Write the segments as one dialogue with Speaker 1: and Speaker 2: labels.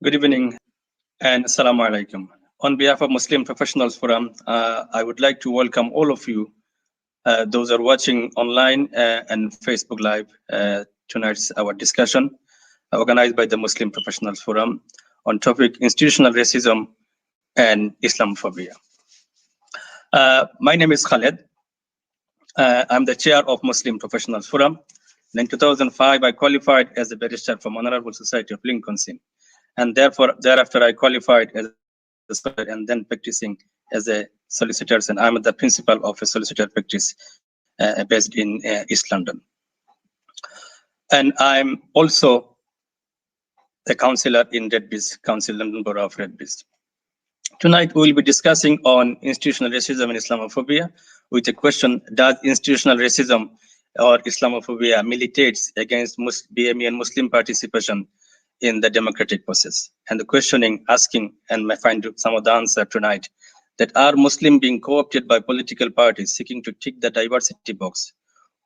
Speaker 1: Good evening and Assalamu alaikum. On behalf of Muslim Professionals Forum, I would like to welcome all of you, those who are watching online and Facebook Live. Tonight's our discussion organized by the Muslim Professionals Forum on topic institutional racism and Islamophobia. My name is Khaled. I'm the chair of Muslim Professionals Forum. And in 2005, I qualified as a barrister from Honorable Society of Lincoln. And thereafter, I qualified as a solicitor and then practicing as a solicitor. And I'm the principal of a solicitor practice based in East London. And I'm also a councillor in Redbridge Council, London Borough of Redbridge. Tonight, we will be discussing on institutional racism and Islamophobia with a question: does institutional racism or Islamophobia militates against BAME and Muslim participation in the democratic process? And the questioning, asking, and may find some of the answer tonight, that are Muslim being co-opted by political parties seeking to tick the diversity box,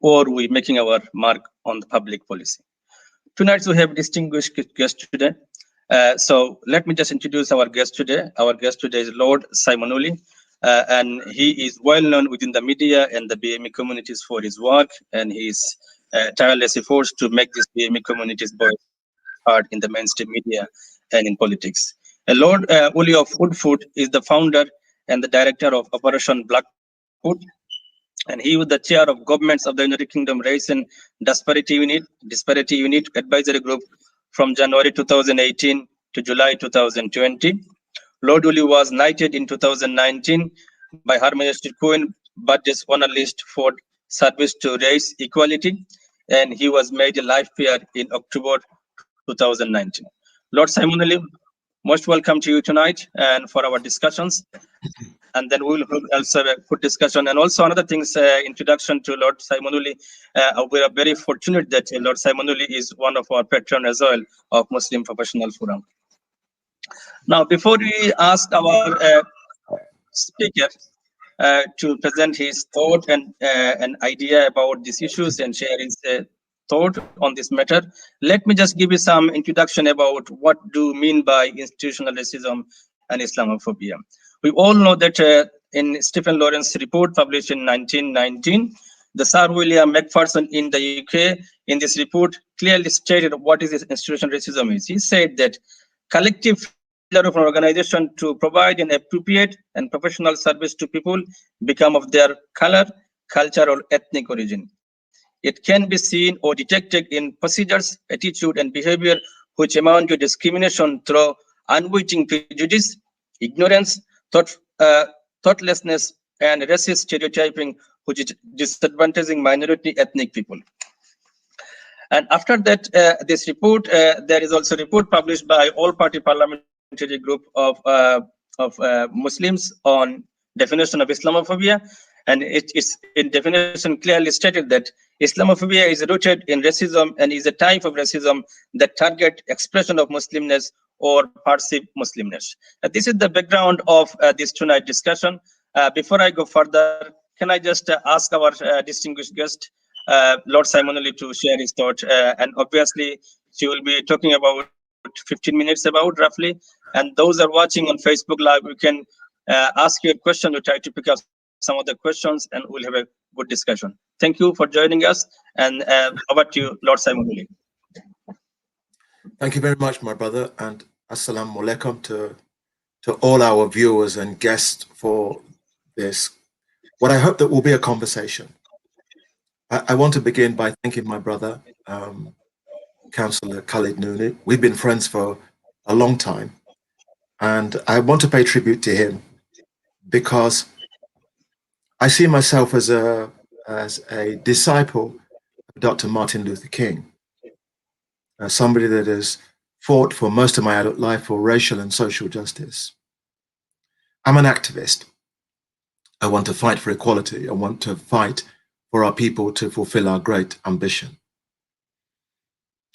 Speaker 1: or we making our mark on the public policy? Tonight we have distinguished guests today. So let me just introduce our guest today. Our guest today is Lord Simon Woolley, and he is well known within the media and the BAME communities for his work and his tireless efforts to make this BAME communities voice heard in the mainstream media and in politics. Lord Woolley of Woodford is the founder and the director of Operation Blackwood, and he was the chair of governments of the United Kingdom Race and Disparity Unit Advisory Group from January 2018 to July 2020. Lord Woolley was knighted in 2019 by Her Majesty Queen Budget's Honor List for service to race equality, and he was made a life peer in October 2019. Lord Simon Woolley, most welcome to you tonight and for our discussions. And then we will also have a good discussion. And also another things, introduction to Lord Simon Woolley. We are very fortunate that Lord Simon Woolley is one of our patrons as well of Muslim Professional Forum. Now, before we ask our speaker to present his thought and an idea about these issues and share his thought on this matter, let me just give you some introduction about what do mean by institutional racism and Islamophobia. We all know that in Stephen Lawrence's report published in 1919, the Sir William Macpherson in the UK, in this report, clearly stated what is this institutional racism is. He said that collective failure of an organization to provide an appropriate and professional service to people become of their color, culture, or ethnic origin. It can be seen or detected in procedures, attitude, and behavior which amount to discrimination through unwitting prejudice, ignorance, thoughtlessness, and racist stereotyping, which is disadvantaging minority ethnic people. And after that, this report, there is also a report published by All-Party Parliamentary Group of Muslims on definition of Islamophobia, and it is in definition clearly stated that Islamophobia is rooted in racism and is a type of racism that target expression of Muslimness or perceived Muslimness. This is the background of this tonight discussion. Before I go further, can I just ask our distinguished guest, Lord Simon Woolley, to share his thought? And obviously, she will be talking about 15 minutes about roughly. And those are watching on Facebook Live, you can ask your question. We try to pick up some of the questions and we'll have a good discussion. Thank you for joining us. And over to you, Lord Simon Woolley.
Speaker 2: Thank you very much, my brother, and assalamu alaikum to all our viewers and guests for this, what I hope that will be a conversation. I want to begin by thanking my brother, Councillor Khalid Nooni. We've been friends for a long time, and I want to pay tribute to him because I see myself as a disciple of Dr. Martin Luther King. Somebody that has fought for most of my adult life for racial and social justice. I'm an activist. I want to fight for equality. I want to fight for our people to fulfill our great ambition.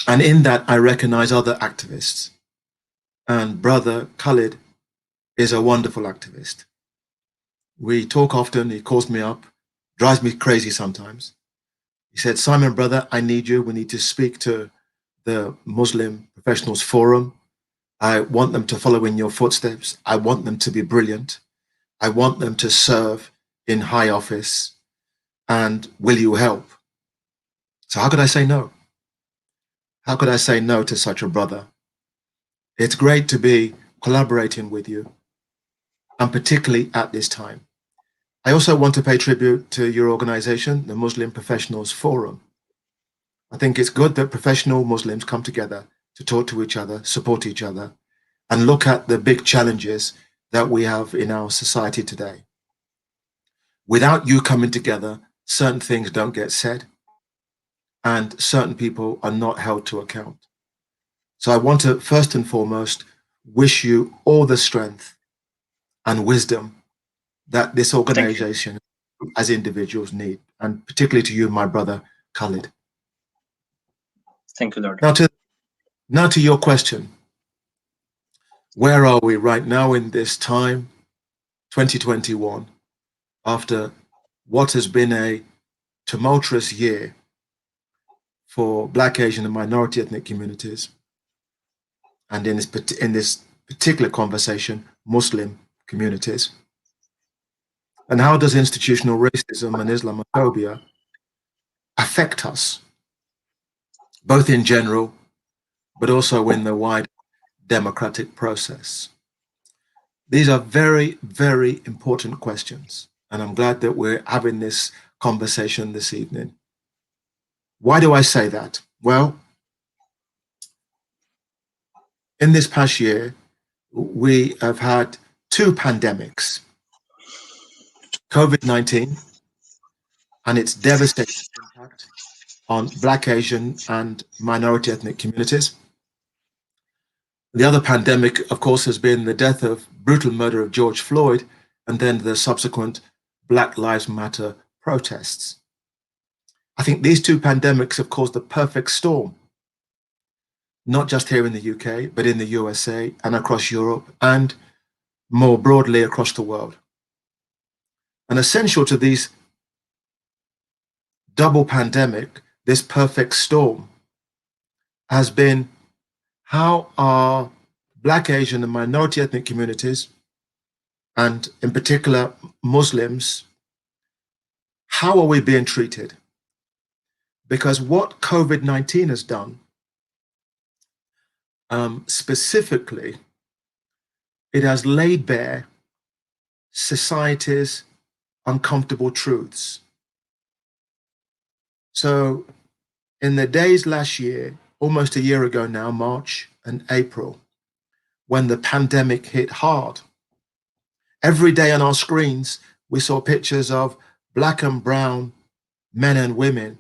Speaker 2: And in that, I recognize other activists. And brother Khalid is a wonderful activist. We talk often, he calls me up, drives me crazy sometimes. He said, Simon, brother, I need you. We need to speak to the Muslim Professionals Forum. I want them to follow in your footsteps. I want them to be brilliant. I want them to serve in high office. And will you help? So how could I say no? How could I say no to such a brother? It's great to be collaborating with you, and particularly at this time. I also want to pay tribute to your organization, the Muslim Professionals Forum. I think it's good that professional Muslims come together to talk to each other, support each other, and look at the big challenges that we have in our society today. Without you coming together, certain things don't get said, and certain people are not held to account. So I want to first and foremost wish you all the strength and wisdom that this organization as individuals need, and particularly to you, my brother Khalid.
Speaker 1: Thank you, Lord.
Speaker 2: Now to your question. Where are we right now in this time, 2021, after what has been a tumultuous year for Black, Asian, and minority ethnic communities, and in this particular conversation, Muslim communities? And how does institutional racism and Islamophobia affect us, both in general, but also in the wide democratic process? These are very, very important questions, and I'm glad that we're having this conversation this evening. Why do I say that? Well, in this past year, we have had two pandemics, COVID-19 and its devastating impact on Black, Asian, and minority ethnic communities. The other pandemic, of course, has been the death of brutal murder of George Floyd, and then the subsequent Black Lives Matter protests. I think these two pandemics have caused the perfect storm, not just here in the UK, but in the USA and across Europe, and more broadly across the world. And essential to these double pandemic, this perfect storm, has been how are Black, Asian, and minority ethnic communities, and in particular Muslims, how are we being treated? Because what COVID-19 has done, specifically, it has laid bare society's uncomfortable truths. So in the days last year, almost a year ago now, March and April, when the pandemic hit hard, every day on our screens, we saw pictures of Black and brown men and women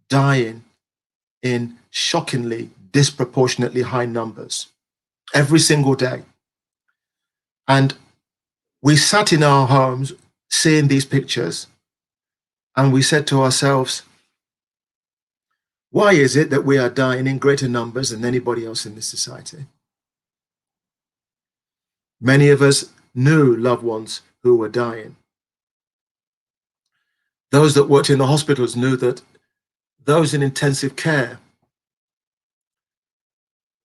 Speaker 2: dying in shockingly disproportionately high numbers every single day. And we sat in our homes seeing these pictures, and we said to ourselves, why is it that we are dying in greater numbers than anybody else in this society? Many of us knew loved ones who were dying. Those that worked in the hospitals knew that those in intensive care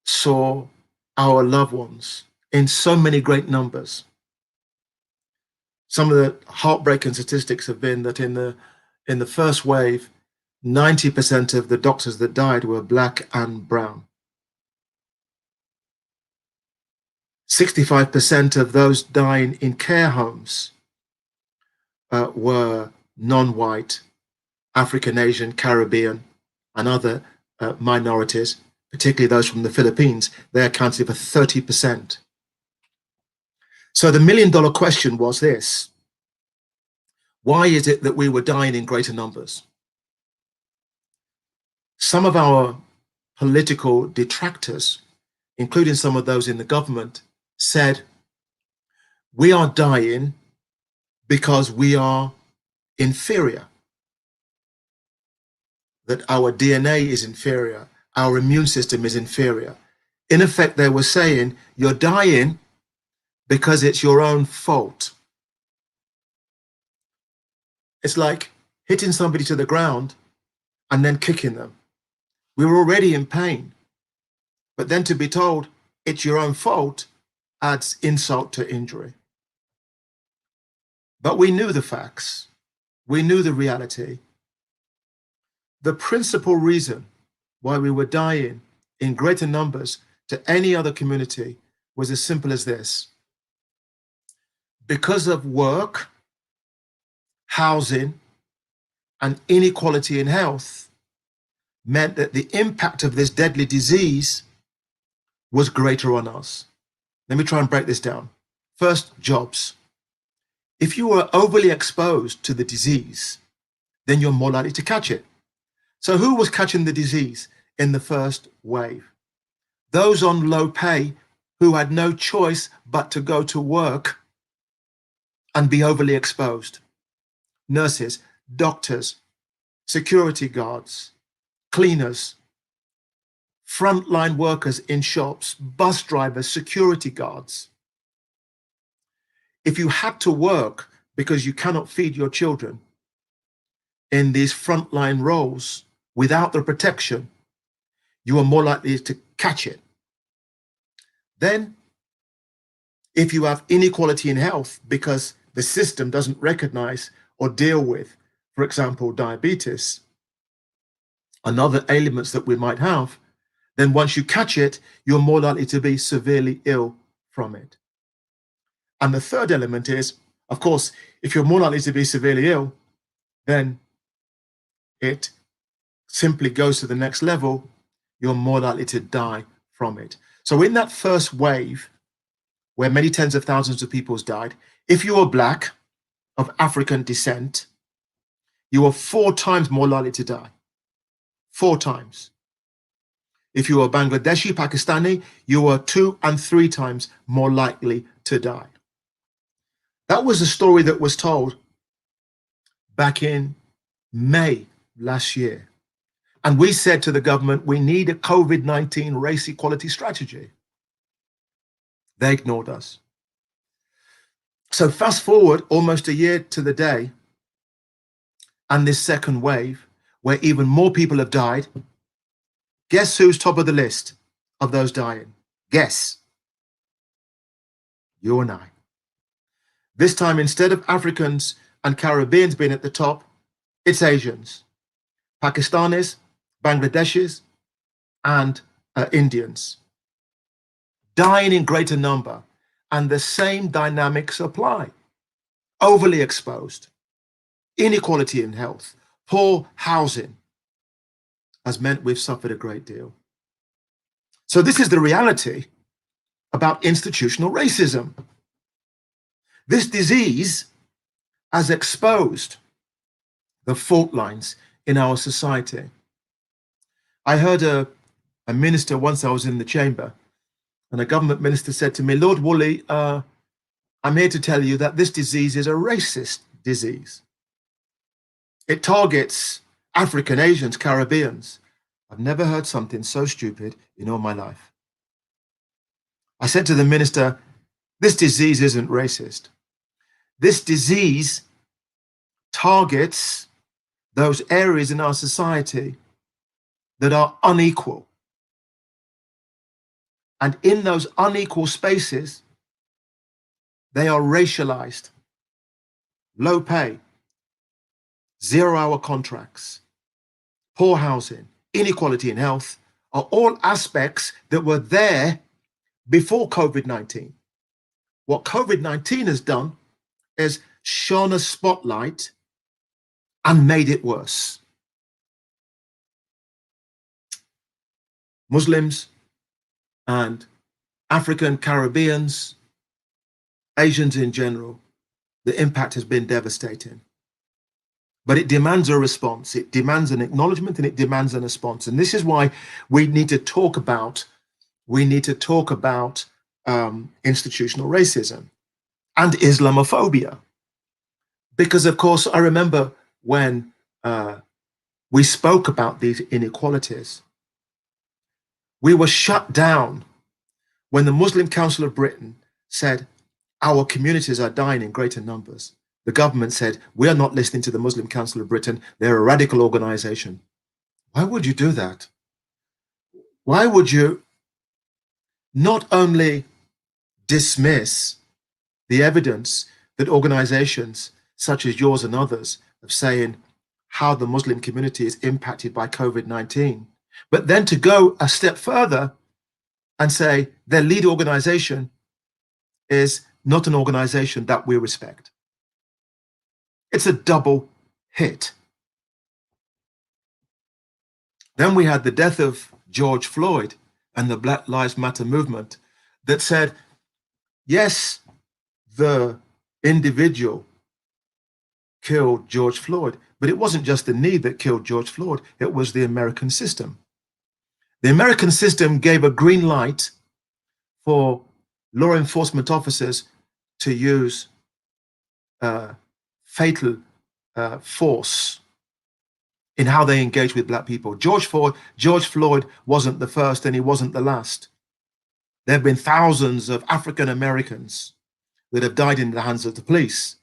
Speaker 2: saw our loved ones in so many great numbers. Some of the heartbreaking statistics have been that in the first wave, 90% of the doctors that died were Black and brown. 65% of those dying in care homes were non-white, African, Asian, Caribbean, and other minorities, particularly those from the Philippines. They accounted for 30%. So the million-dollar question was this: why is it that we were dying in greater numbers? Some of our political detractors, including some of those in the government, said, we are dying because we are inferior, that our DNA is inferior, our immune system is inferior. In effect, they were saying, you're dying because it's your own fault. It's like hitting somebody to the ground and then kicking them. We were already in pain, but then to be told it's your own fault adds insult to injury. But we knew the facts. We knew the reality. The principal reason why we were dying in greater numbers to any other community was as simple as this. Because of work, housing, and inequality in health meant that the impact of this deadly disease was greater on us. Let me try and break this down. First, jobs. If you were overly exposed to the disease, then you're more likely to catch it. So who was catching the disease in the first wave? Those on low pay who had no choice but to go to work and be overly exposed. Nurses, doctors, security guards, cleaners, frontline workers in shops, bus drivers, security guards. If you had to work because you cannot feed your children in these frontline roles without the protection, you are more likely to catch it. Then, if you have inequality in health because the system doesn't recognize or deal with, for example, diabetes and other ailments that we might have, then once you catch it, you're more likely to be severely ill from it. And the third element is, of course, if you're more likely to be severely ill, then it simply goes to the next level. You're more likely to die from it. So in that first wave, where many tens of thousands of people died, if you were Black, of African descent, you were 4 times more likely to die. 4 times. If you were Bangladeshi, Pakistani, you were 2 and 3 times more likely to die. That was a story that was told back in May last year. And we said to the government, we need a COVID-19 race equality strategy. They ignored us. So fast forward almost a year to the day, and this second wave, where even more people have died. Guess who's top of the list of those dying? Guess. You and I. This time, instead of Africans and Caribbeans being at the top, it's Asians, Pakistanis, Bangladeshis, and Indians. Dying in greater number, and the same dynamics apply. Overly exposed, inequality in health, poor housing has meant we've suffered a great deal. So this is the reality about institutional racism. This disease has exposed the fault lines in our society. I heard a minister once, I was in the chamber, and a government minister said to me, Lord Woolley, I'm here to tell you that this disease is a racist disease. It targets African, Asians, Caribbeans. I've never heard something so stupid in all my life. I said to the minister, this disease isn't racist. This disease targets those areas in our society that are unequal. And in those unequal spaces, they are racialized, low pay, 0-hour contracts, poor housing, inequality in health are all aspects that were there before COVID-19. What COVID-19 has done is shone a spotlight and made it worse. Muslims and African Caribbeans, Asians in general, the impact has been devastating. But it demands a response. It demands an acknowledgement and it demands a response. And this is why we need to talk about institutional racism and Islamophobia. Because of course, I remember when we spoke about these inequalities, we were shut down when the Muslim Council of Britain said, our communities are dying in greater numbers. The government said, we are not listening to the Muslim Council of Britain. They're a radical organization. Why would you do that? Why would you not only dismiss the evidence that organizations such as yours and others of saying how the Muslim community is impacted by COVID-19, but then to go a step further and say their lead organization is not an organization that we respect. It's a double hit. Then we had the death of George Floyd and the Black Lives Matter movement that said, yes, the individual killed George Floyd, but it wasn't just the knee that killed George Floyd, it was the American system. The American system gave a green light for law enforcement officers to use fatal force in how they engage with Black people. George Floyd wasn't the first and he wasn't the last. There have been thousands of African Americans that have died in the hands of the police.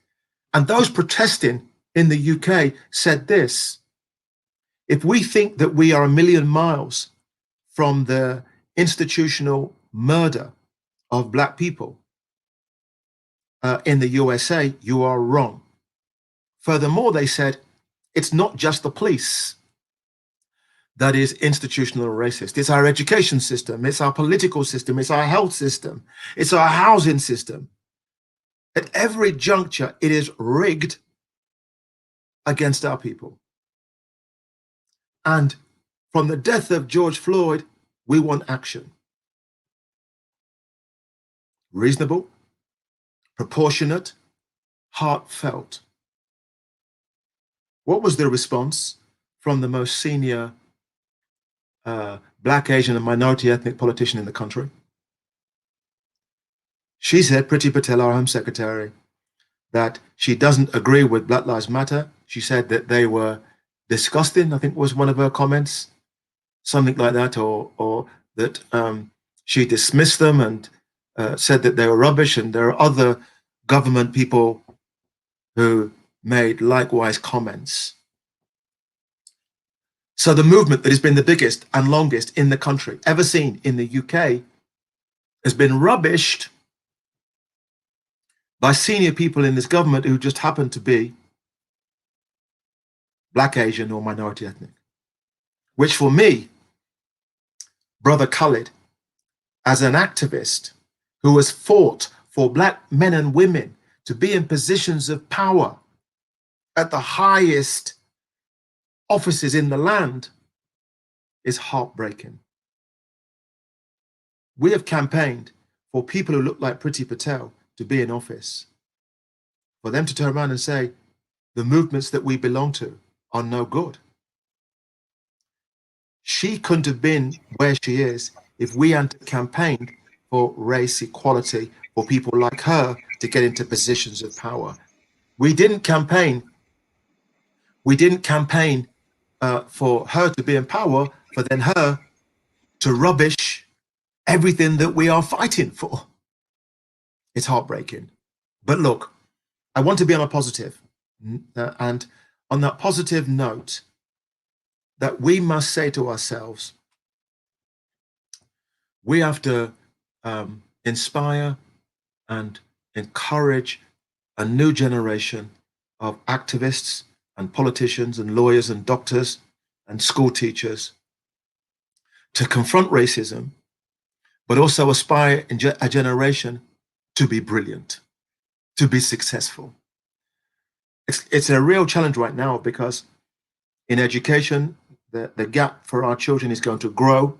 Speaker 2: And those protesting in the UK said this: if we think that we are a million miles from the institutional murder of Black people in the USA, you are wrong. Furthermore, they said, it's not just the police that is institutional racist. It's our education system, it's our political system, it's our health system, it's our housing system. At every juncture, it is rigged against our people. And from the death of George Floyd, we want action. Reasonable, proportionate, heartfelt. What was the response from the most senior Black, Asian, and minority ethnic politician in the country? She said, Priti Patel, our Home Secretary, that she doesn't agree with Black Lives Matter. She said that they were disgusting, I think was one of her comments, something like that, or that she dismissed them and said that they were rubbish. And there are other government people who made likewise comments. So the movement that has been the biggest and longest in the country ever seen in the UK has been rubbished by senior people in this government who just happen to be Black, Asian, or minority ethnic. Which for me, Brother Khalid, as an activist who has fought for Black men and women to be in positions of power at the highest offices in the land, is heartbreaking. We have campaigned for people who look like Priti Patel to be in office, for them to turn around and say the movements that we belong to are no good. She couldn't have been where she is if we hadn't campaigned for race equality, for people like her to get into positions of power. We didn't campaign for her to be in power, for then her to rubbish everything that we are fighting for. It's heartbreaking. But look, I want to be on a positive. And on that positive note, that we must say to ourselves, we have to inspire and encourage a new generation of activists and politicians and lawyers and doctors and school teachers to confront racism, but also aspire in a generation to be brilliant, to be successful. It's a real challenge right now because in education, the gap for our children is going to grow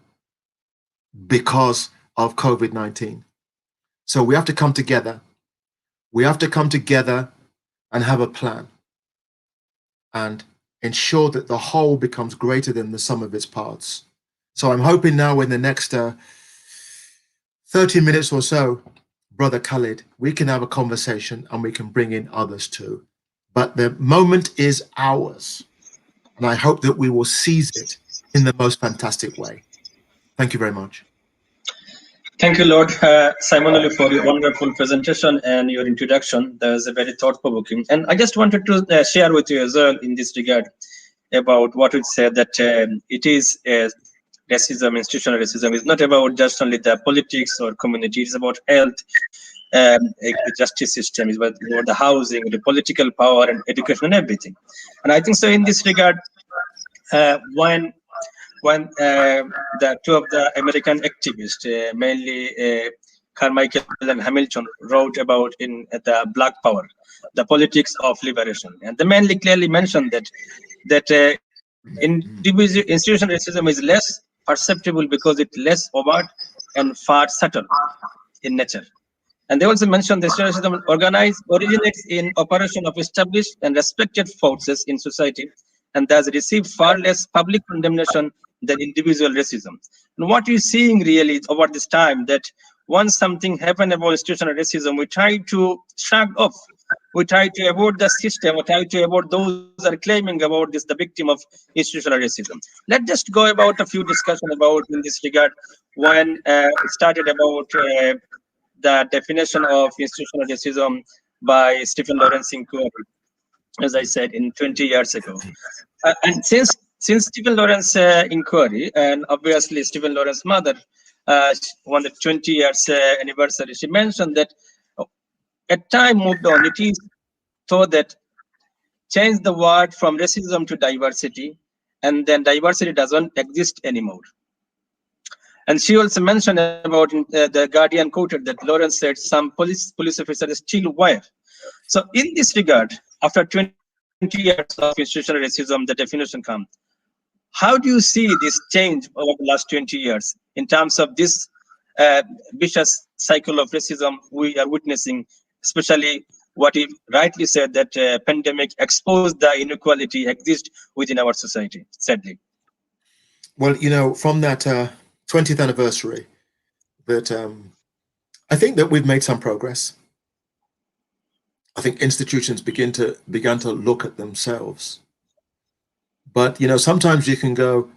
Speaker 2: because of COVID-19. So we have to come together. We have to come together and have a plan and ensure that the whole becomes greater than the sum of its parts. So I'm hoping now in the next 30 minutes or so, Brother Khalid, we can have a conversation and we can bring in others too. But the moment is ours. And I hope that we will seize it in the most fantastic way. Thank you very much.
Speaker 1: Thank you, Lord Simon Woolley, for your wonderful presentation and your introduction. That was a very thought-provoking. And I just wanted to share with you as well in this regard about what we said, that it is racism, institutional racism, is not about just only the politics or community. It's about health, the justice system, is about the housing, the political power, and education, and everything. And I think so. In this regard, when the two of the American activists, mainly Carmichael and Hamilton, wrote about in the Black Power, the politics of liberation, and they mainly clearly mentioned that institutional racism is less perceptible because it's less overt and far subtle in nature. And they also mentioned the racism originates in operation of established and respected forces in society, and thus receive far less public condemnation than individual racism. And what we're seeing really over this time, that once something happened about institutional racism, we try to shrug off. We try to avoid the system, we try to avoid those who are claiming about this, the victim of institutional racism. Let's just go about a few discussion about in this regard when it started about the definition of institutional racism by Stephen Lawrence Inquiry, as I said, in 20 years ago. And since Stephen Lawrence inquiry, and obviously Stephen Lawrence's mother, on the 20 years anniversary, she mentioned that a time moved on. It is thought that change the word from racism to diversity, and then diversity doesn't exist anymore. And she also mentioned about the Guardian quoted that Lawrence said some police officers still wear. So in this regard, after 20 years of institutional racism, the definition comes. How do you see this change over the last 20 years in terms of this vicious cycle of racism we are witnessing, especially what he rightly said, that pandemic exposed the inequality exist within our society, sadly?
Speaker 2: Well, you know, from that 20th anniversary, that I think that we've made some progress. I think institutions began to look at themselves. But, you know, sometimes you can go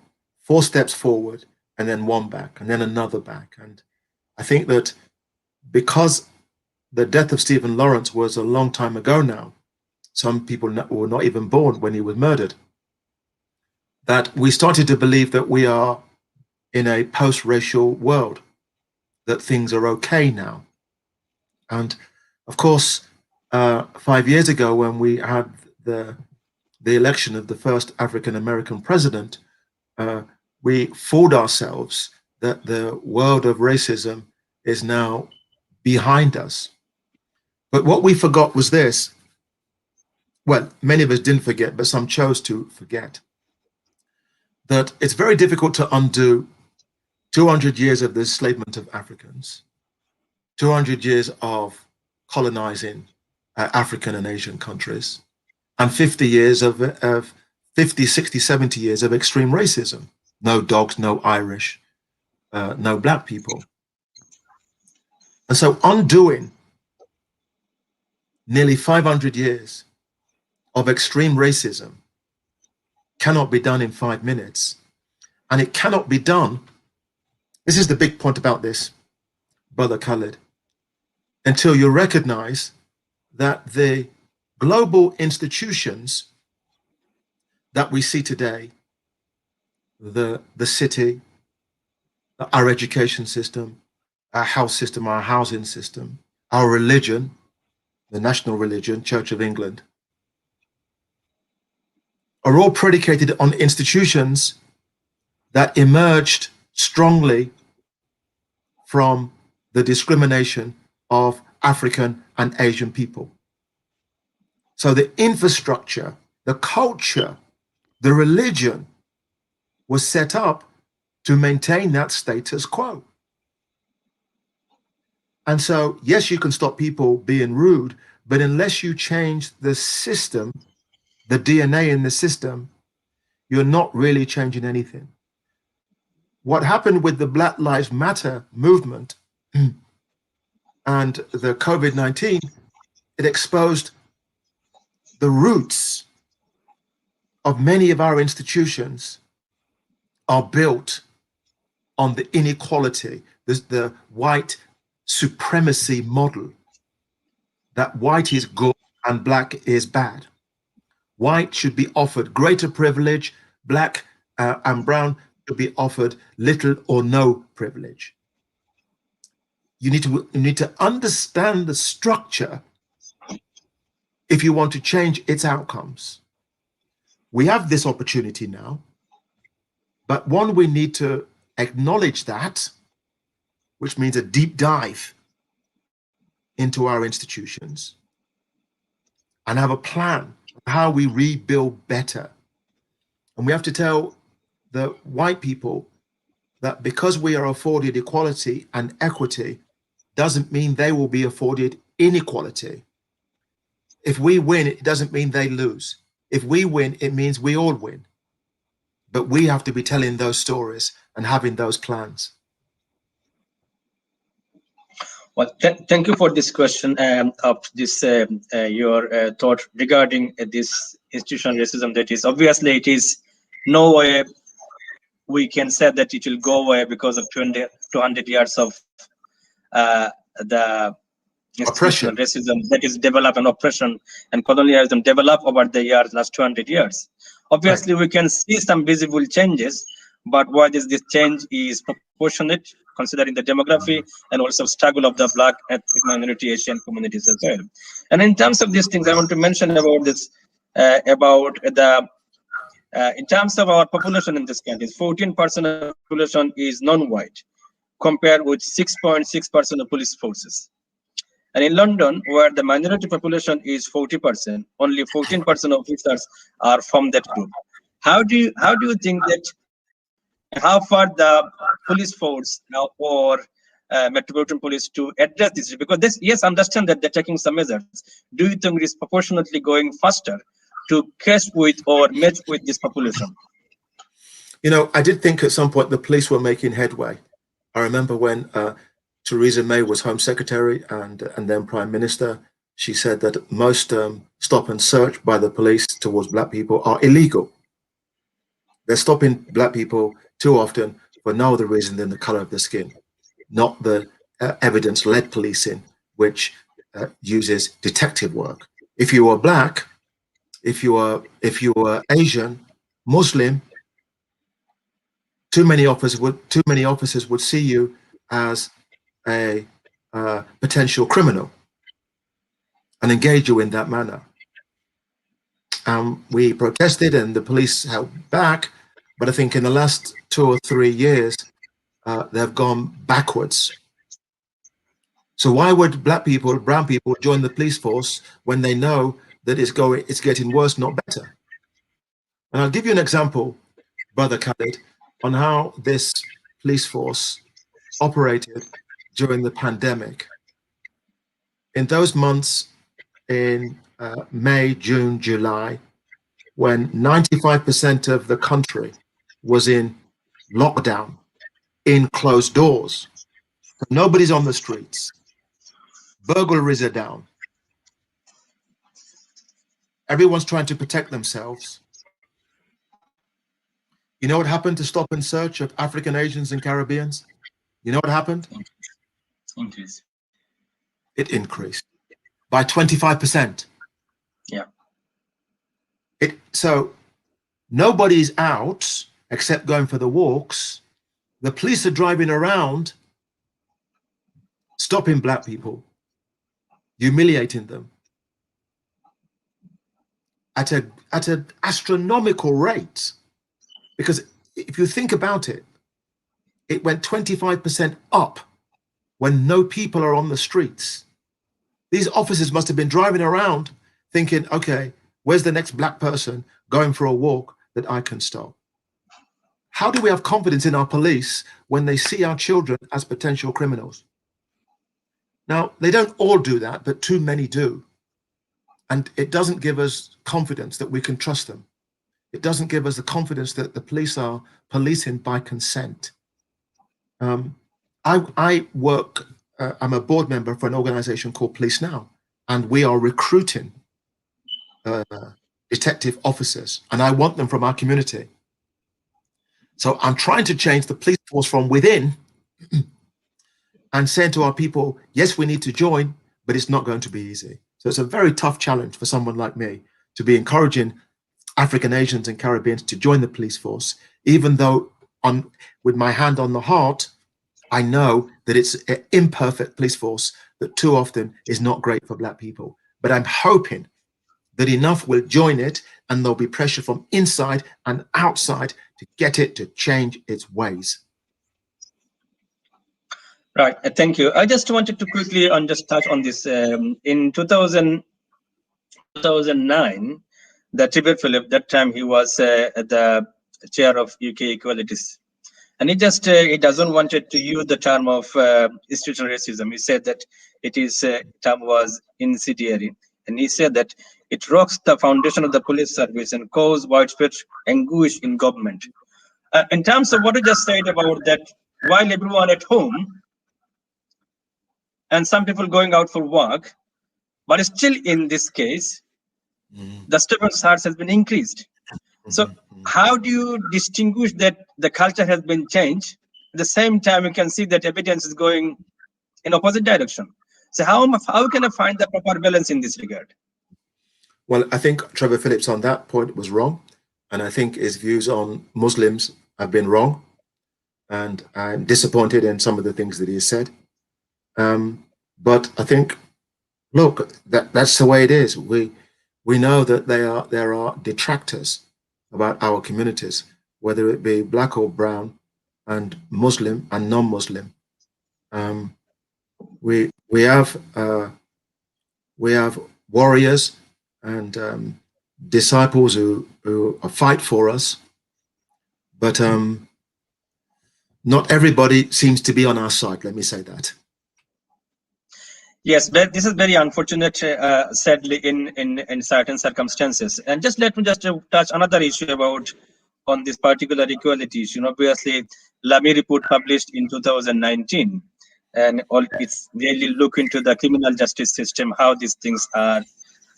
Speaker 2: 4 steps forward and then 1 back and then another back. And I think that because the death of Stephen Lawrence was a long time ago now, some people were not even born when he was murdered, that we started to believe that we are in a post-racial world, that things are okay now. And of course, 5 years ago, when we had the election of the first African-American president, we fooled ourselves that the world of racism is now behind us. But what we forgot was this. Well, many of us didn't forget, but some chose to forget, that it's very difficult to undo 200 years of the enslavement of Africans, 200 years of colonizing African and Asian countries, and 50 years of 50, 60, 70 years of extreme racism. No dogs, no Irish, no black people. And so undoing nearly 500 years of extreme racism cannot be done in 5 minutes. And it cannot be done, this is the big point about this, Brother Khalid, until you recognize that the global institutions that we see today, the city, our education system, our health system, our housing system, our religion, the national religion, Church of England, are all predicated on institutions that emerged strongly from the discrimination of African and Asian people. So the infrastructure, the culture, the religion was set up to maintain that status quo. And so, yes, you can stop people being rude, but unless you change the system, the DNA in the system, you're not really changing anything. What happened with the Black Lives Matter movement and the COVID-19, it exposed the roots of many of our institutions are built on the inequality, the white supremacy model, that white is good and black is bad. White should be offered greater privilege, black and brown should be offered little or no privilege. You need to understand the structure if you want to change its outcomes. We have this opportunity now, but one, we need to acknowledge that, which means a deep dive into our institutions, and have a plan of how we rebuild better. And we have to tell the white people that because we are afforded equality and equity doesn't mean they will be afforded inequality. If we win, it doesn't mean they lose. If we win, it means we all win. But we have to be telling those stories and having those plans.
Speaker 1: Well, thank you for this question of this your thought regarding this institutional racism. That is, obviously, it is no way we can say that it will go away because of 200 years of the institutional racism that is developed, and oppression and colonialism developed over the last 200 years. Obviously, we can see some visible changes, but why this change is proportionate, considering the demography and also struggle of the Black ethnic minority Asian communities as well. And in terms of these things, I want to mention about this, in terms of our population in this country, 14% of population is non-white, compared with 6.6% of police forces. And in London, where the minority population is 40%, only 14% of officers are from that group. How do you think that, how far the police force now or Metropolitan Police to address this? Because this, yes, understand that they're taking some measures. Do you think it is proportionately going faster to catch with or match with this population?
Speaker 2: You know, I did think at some point the police were making headway. I remember when Theresa May was Home Secretary and then Prime Minister, she said that most stop and search by the police towards Black people are illegal. They're stopping Black people too often for no other reason than the color of the skin, not the evidence-led policing, which uses detective work. If you are Black, if you are Asian, Muslim, too many officers would see you as a potential criminal and engage you in that manner. We protested and the police held back, but I think in the last 2 or 3 years, they've gone backwards. So why would Black people, brown people join the police force when they know that it's getting worse, not better? And I'll give you an example, Brother Khalid, on how this police force operated during the pandemic. In those months in May, June, July, when 95% of the country was in lockdown, in closed doors, nobody's on the streets, burglaries are down, everyone's trying to protect themselves. You know what happened to stop and search of African, Asians, and Caribbeans? You know what happened?
Speaker 1: Increase.
Speaker 2: It increased by 25%.
Speaker 1: Yeah.
Speaker 2: So nobody's out except going for the walks. The police are driving around, stopping Black people, humiliating them at an astronomical rate. Because if you think about it, it went 25% up when no people are on the streets. These officers must have been driving around thinking, okay, where's the next Black person going for a walk that I can stop? How do we have confidence in our police when they see our children as potential criminals? Now, they don't all do that, but too many do. And it doesn't give us confidence that we can trust them. It doesn't give us the confidence that the police are policing by consent. I work, I'm a board member for an organization called Police Now, and we are recruiting detective officers, and I want them from our community. So I'm trying to change the police force from within and saying to our people, yes, we need to join, but it's not going to be easy. So it's a very tough challenge for someone like me to be encouraging African, Asians, and Caribbeans to join the police force, even though with my hand on the heart, I know that it's an imperfect police force that too often is not great for black people. But I'm hoping that enough will join it, and there'll be pressure from inside and outside to get it to change its ways.
Speaker 1: Right, thank you. I just wanted to quickly just touch on this. In 2009, the Trevor Philip, that time he was the chair of UK Equalities. And he doesn't wanted to use the term of institutional racism. He said that term was incendiary. And he said that it rocks the foundation of the police service and cause widespread anguish in government. In terms of what you just said about that, while everyone at home and some people going out for work, but still in this case, the stubborn hearts has been increased. So how do you distinguish that the culture has been changed? At the same time, you can see that evidence is going in opposite direction. So how can I find the proper balance in this regard?
Speaker 2: Well, I think Trevor Phillips on that point was wrong. And I think his views on Muslims have been wrong. And I'm disappointed in some of the things that he has said. But I think, look, that's the way it is. We know that there are detractors about our communities, whether it be black or brown, and Muslim and non-Muslim. We have warriors and disciples who fight for us, but not everybody seems to be on our side. Let me say that.
Speaker 1: Yes, but this is very unfortunate, sadly, in certain circumstances. And let me touch another issue on this particular equality issue. Obviously, Lamy report published in 2019, and it's really look into the criminal justice system, how these things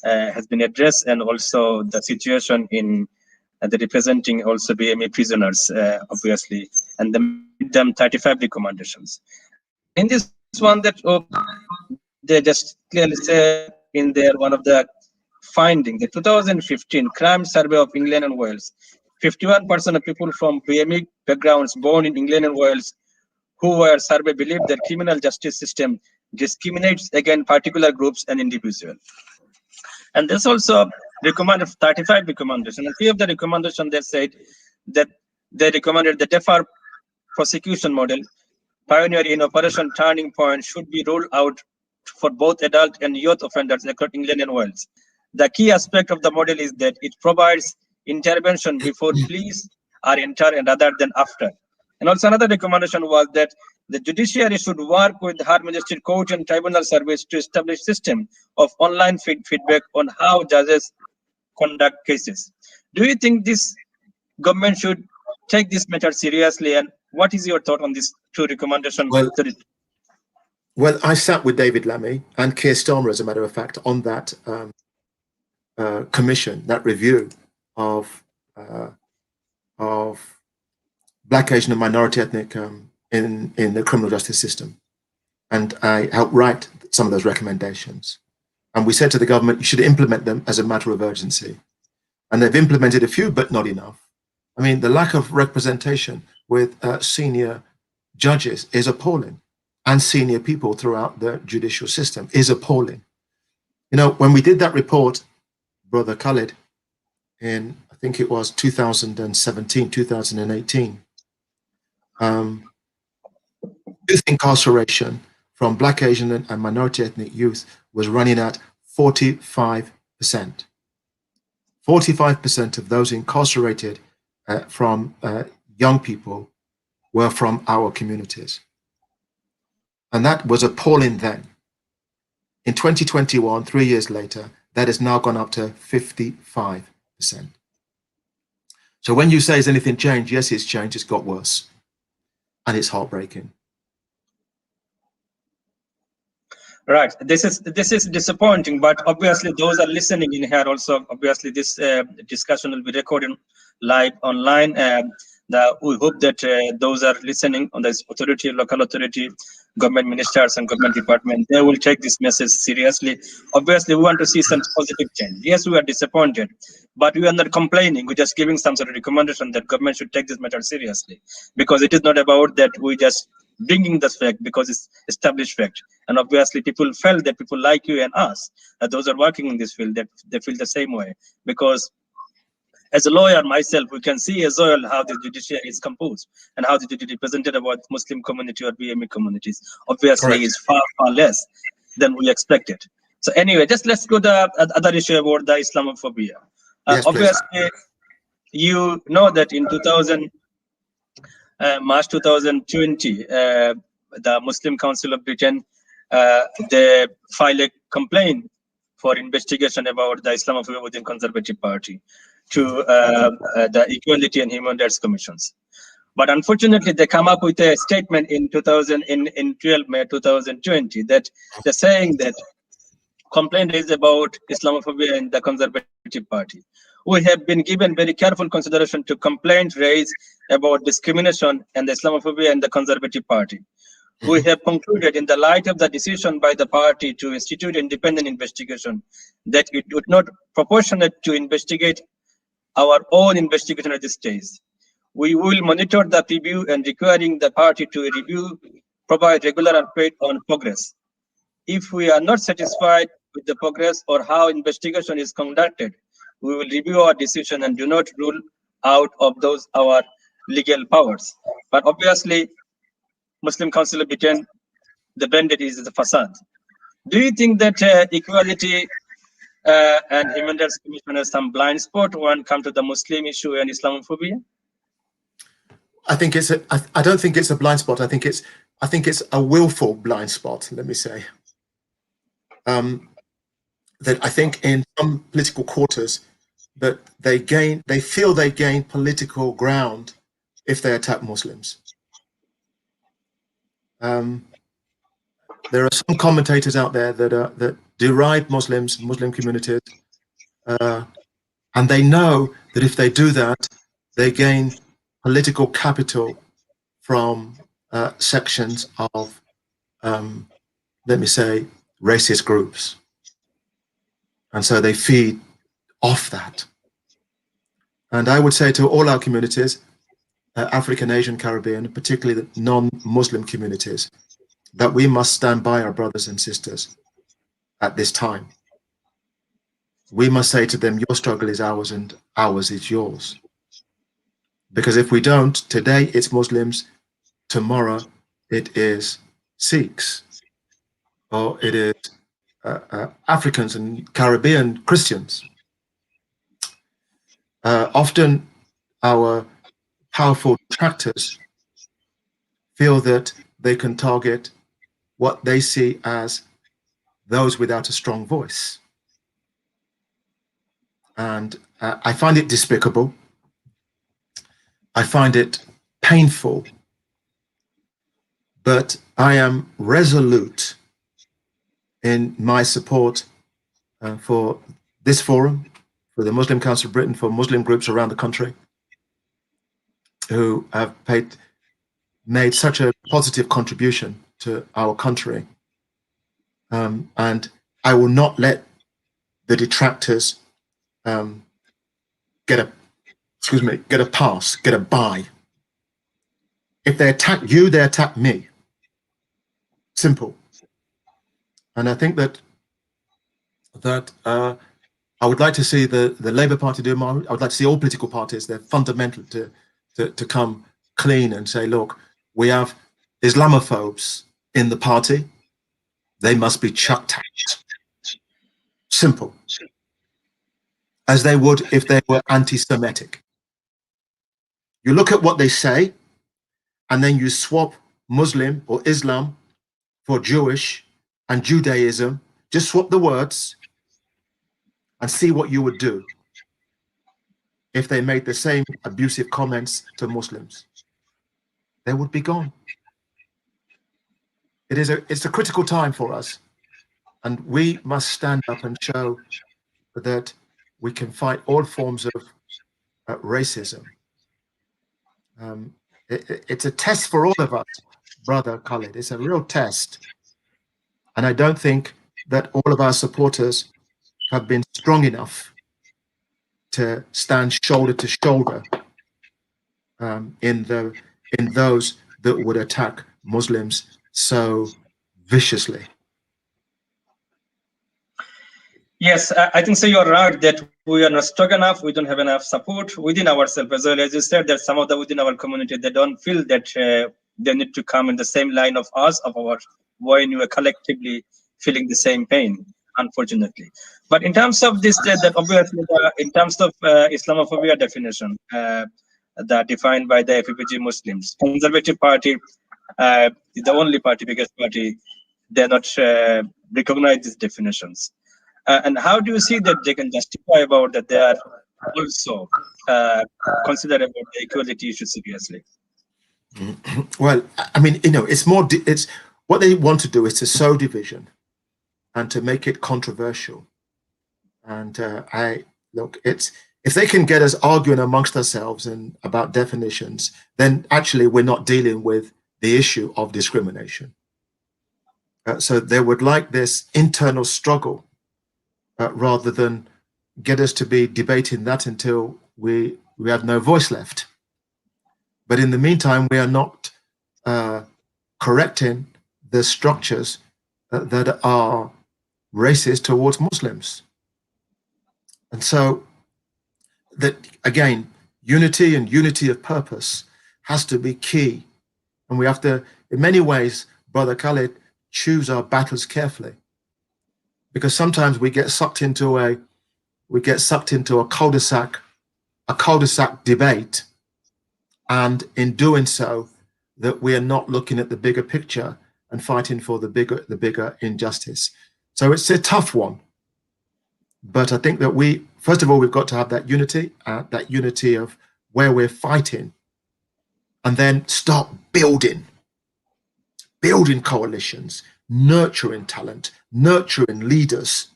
Speaker 1: has been addressed, and also the situation in the representing also BME prisoners, obviously, and them 35 recommendations. In this one, that they just clearly say in there, one of the finding, the 2015 crime survey of England and Wales, 51% of people from BME backgrounds born in England and Wales who were surveyed believe that criminal justice system discriminates against particular groups and individuals. And this also recommended 35 recommendations. And few of the recommendations, they said that they recommended the deferred prosecution model, pioneer in Operation Turning Point, should be rolled out for both adult and youth offenders across England and Wales. The key aspect of the model is that it provides intervention before pleas are entered and rather than after. And also another recommendation was that the judiciary should work with Her Majesty's Court and Tribunal Service to establish system of online feedback on how judges conduct cases. Do you think this government should take this matter seriously? And what is your thought on these two recommendations?
Speaker 2: Well, I sat with David Lammy and Keir Starmer, as a matter of fact, on that commission, that review of Black, Asian and minority ethnic in the criminal justice system. And I helped write some of those recommendations. And we said to the government, you should implement them as a matter of urgency. And they've implemented a few, but not enough. I mean, the lack of representation with senior judges is appalling, and senior people throughout the judicial system is appalling. You know, when we did that report, Brother Khalid, in, I think it was 2017, 2018, youth incarceration from Black, Asian and minority ethnic youth was running at 45%. 45% of those incarcerated from young people were from our communities. And that was appalling then. In 2021, 3 years later, that has now gone up to 55%. So when you say, has anything changed? Yes, it's changed, it's got worse. And it's heartbreaking.
Speaker 1: Right. This is disappointing, but obviously those are listening in here also. Obviously, this discussion will be recorded live online. We hope that those are listening on this authority, local authority, government ministers and government department, they will take this message seriously. Obviously, we want to see some positive change. Yes, we are disappointed, but we are not complaining. We're just giving some sort of recommendation that government should take this matter seriously, because it is not about that we just bringing this fact because it's established fact. And obviously, people felt that people like you and us, those are working in this field, that they feel the same way. Because as a lawyer myself, we can see as well how the judiciary is composed and how the judiciary represented about Muslim community or BME communities. Obviously,
Speaker 2: Correct.
Speaker 1: is far, far less than we expected. So anyway, just let's go to the other issue about the Islamophobia.
Speaker 2: Yes, please.
Speaker 1: Obviously, you know that in March 2020, the Muslim Council of Britain, they filed a complaint for investigation about the Islamophobia within Conservative Party to the Equality and Human Rights Commissions. But unfortunately, they come up with a statement in 12 May 2020 that they're saying that complaint is about Islamophobia in the Conservative Party. We have been given very careful consideration to complaints raised about discrimination and Islamophobia in the Conservative Party. We have concluded, in the light of the decision by the party to institute independent investigation, that it would not proportionate to investigate our own investigation at this stage. We will monitor the preview and requiring the party to review, provide regular update on progress. If we are not satisfied with the progress or how investigation is conducted, we will review our decision and do not rule out of those our legal powers. But obviously, Muslim Council of Britain, the branded is the facade. Do you think that equality and human rights commission has some blind spot when it comes to the Muslim issue and Islamophobia?
Speaker 2: I think it's I don't think it's a blind spot. I think it's a willful blind spot. Let me say that I think in some political quarters that they feel they gain political ground if they attack Muslims. There are some commentators out there that deride Muslims, Muslim communities, and they know that if they do that, they gain political capital from sections of, let me say, racist groups. And so they feed off that. And I would say to all our communities, African, Asian, Caribbean, particularly the non-Muslim communities, that we must stand by our brothers and sisters at this time. We must say to them, your struggle is ours and ours is yours. Because if we don't, today it's Muslims, tomorrow it is Sikhs, or it is Africans and Caribbean Christians. Often our powerful detractors feel that they can target what they see as those without a strong voice. And I find it despicable. I find it painful, but I am resolute in my support for this forum, for the Muslim Council of Britain, for Muslim groups around the country who have made such a positive contribution to our country. And I will not let the detractors get a pass, get a buy. If they attack you, they attack me. Simple. And I think that I would like to see the Labour Party do more. I would like to see all political parties, they're fundamental to come clean and say, look, we have Islamophobes in the party. They must be chucked out. Simple. As they would if they were anti-Semitic. You look at what they say, and then you swap Muslim or Islam for Jewish and Judaism. Just swap the words and see what you would do if they made the same abusive comments to Muslims. They would be gone. It's a critical time for us, and we must stand up and show that we can fight all forms of racism. It's a test for all of us, brother Khalid. It's a real test. And I don't think that all of our supporters have been strong enough to stand shoulder to shoulder in those that would attack Muslims so viciously.
Speaker 1: Yes, I think so. You're right that we are not strong enough. We don't have enough support within ourselves as well. As you said, that some of the within our community, they don't feel that they need to come in the same line of us, of our when you are collectively feeling the same pain, unfortunately. But in terms of this, that obviously, in terms of Islamophobia definition, that defined by the FPG Muslims, Conservative Party is the only party, biggest party, they not recognize these definitions. And how do you see that they can justify about that they are also consider about the equality issue seriously?
Speaker 2: Well, I mean, it's more, it's what they want to do is to sow division and to make it controversial. And it's, if they can get us arguing amongst ourselves and about definitions, then actually we're not dealing with the issue of discrimination. So they would like this internal struggle rather than get us to be debating that until we have no voice left. But in the meantime, we are not correcting the structures that are racist towards Muslims. And so that, again, unity and unity of purpose has to be key. And we have to, in many ways, Brother Khalid, choose our battles carefully. Because sometimes we get sucked into a cul-de-sac debate, and in doing so, that we are not looking at the bigger picture and fighting for the bigger injustice. So it's a tough one, but I think that first of all, we've got to have that unity of where we're fighting, and then start building coalitions, nurturing talent, nurturing leaders.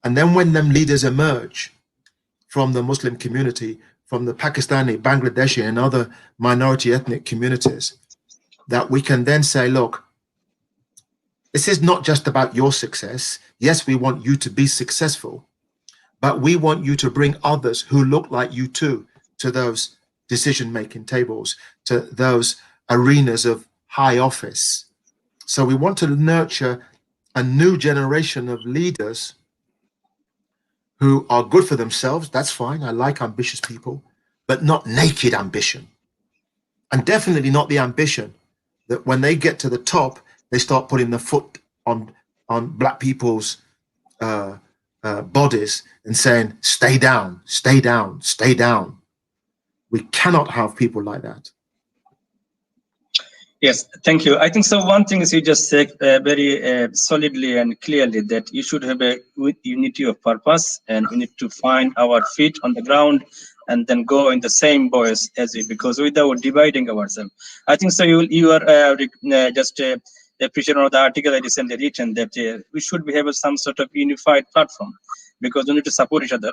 Speaker 2: And then when them leaders emerge from the Muslim community, from the Pakistani, Bangladeshi, and other minority ethnic communities, that we can then say, look, this is not just about your success. Yes, we want you to be successful, but we want you to bring others who look like you too to those decision-making tables, to those arenas of high office. So we want to nurture a new generation of leaders who are good for themselves. That's fine. I like ambitious people, but not naked ambition. And definitely not the ambition that when they get to the top, they start putting the foot on black people's bodies and saying, stay down, stay down, stay down. We cannot have people like that.
Speaker 1: Yes, thank you. I think so. One thing is you just said very solidly and clearly that you should have a unity of purpose, and we need to find our feet on the ground and then go in the same voice as it, because without dividing ourselves. I think so. You are just appreciating of the article I recently written that we should have some sort of unified platform, because we need to support each other.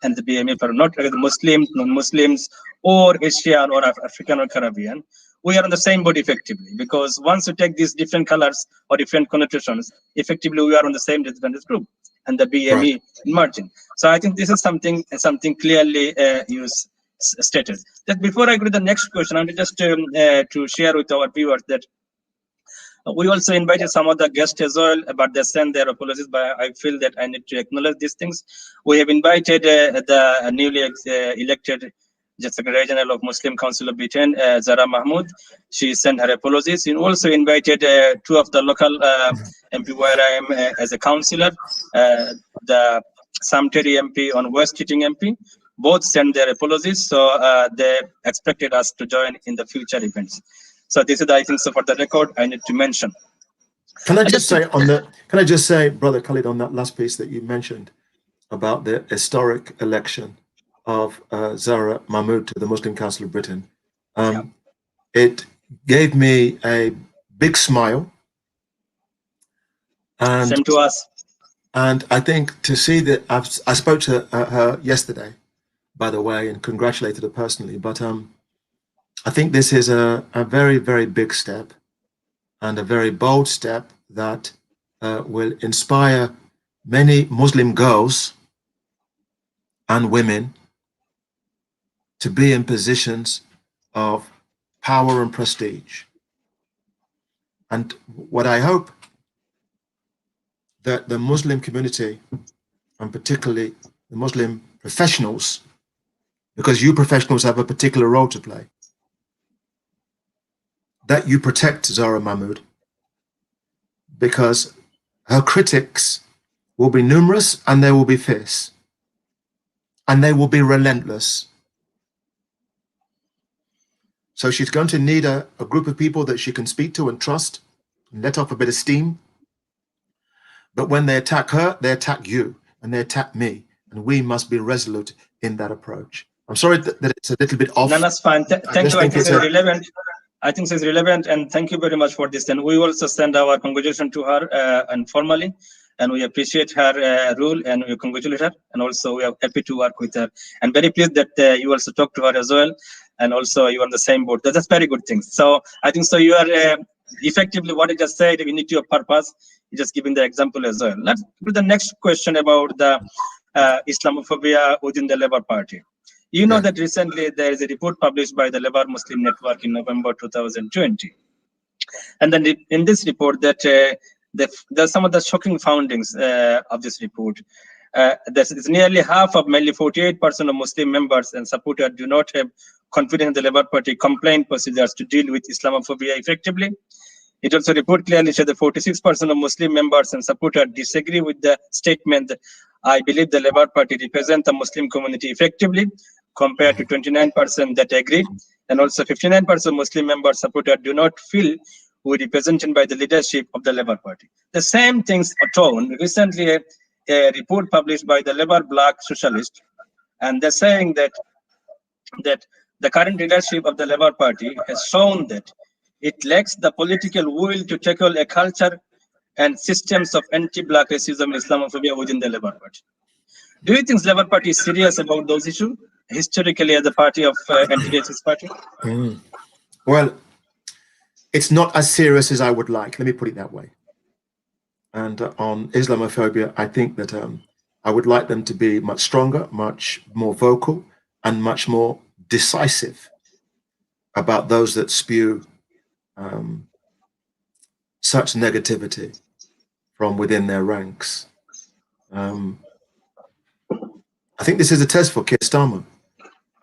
Speaker 1: And the BAME for not the Muslims, non-Muslims, or Asian or African or Caribbean, we are on the same boat effectively, because once you take these different colors or different connotations, effectively we are on the same disadvantaged group, and the BAME emerging. So I think this is something clearly stated. That before I go to the next question, I want just to share with our viewers that we also invited some of the guests as well, but they sent their apologies, but I feel that I need to acknowledge these things. We have invited the newly elected Secretary General of Muslim Council of Britain, Zara Mahmood. She sent her apologies. We also invited two of the local MP where I am as a councillor, the Sam Terry MP on West Keating MP. Both sent their apologies, so they expected us to join in the future events. So this is, I think, so for the record, I need to mention.
Speaker 2: Can I just say, Brother Khalid, on that last piece that you mentioned about the historic election of Zara Mahmood to the Muslim Council of Britain, it gave me a big smile. And
Speaker 1: same to us.
Speaker 2: And I think to see that, I spoke to her yesterday, by the way, and congratulated her personally. But I think this is a very, very big step and a very bold step that will inspire many Muslim girls and women to be in positions of power and prestige. And what I hope that the Muslim community, and particularly the Muslim professionals, because you professionals have a particular role to play, that you protect Zahra Mahmood, because her critics will be numerous and they will be fierce and they will be relentless. So she's going to need a group of people that she can speak to and trust and let off a bit of steam. But when they attack her, they attack you and they attack me. And we must be resolute in that approach. I'm sorry that it's a little bit off.
Speaker 1: No, that's fine. Thank you. I think it's relevant. I think it's relevant, and thank you very much for this. And we also send our congratulations to her informally, and we appreciate her role, and we congratulate her, and also we are happy to work with her, and very pleased that you also talk to her as well, and also you are on the same board. That's very good things. So I think so. You are effectively what I just said. We need your purpose. You're just giving the example as well. Let's do the next question about the Islamophobia within the Labour Party. You know that recently there is a report published by the Labour Muslim Network in November 2020. And then in this report that there's some of the shocking findings of this report. There's nearly half of, mainly 48% of Muslim members and supporters do not have confidence in the Labour Party complaint procedures to deal with Islamophobia effectively. It also report clearly shows that 46% of Muslim members and supporters disagree with the statement that I believe the Labour Party represents the Muslim community effectively, compared to 29% that agree. And also 59% Muslim members supporters do not feel who are represented by the leadership of the Labour Party. The same things are shown recently a report published by the Labour Black Socialist, and they're saying that the current leadership of the Labour Party has shown that it lacks the political will to tackle a culture and systems of anti-Black racism and Islamophobia within the Labour Party. Do you think the Labour Party is serious about those issues, historically as a party of anti-racist party?
Speaker 2: Well, it's not as serious as I would like. Let me put it that way. And on Islamophobia, I think that I would like them to be much stronger, much more vocal, and much more decisive about those that spew such negativity from within their ranks. I think this is a test for Keir Starmer.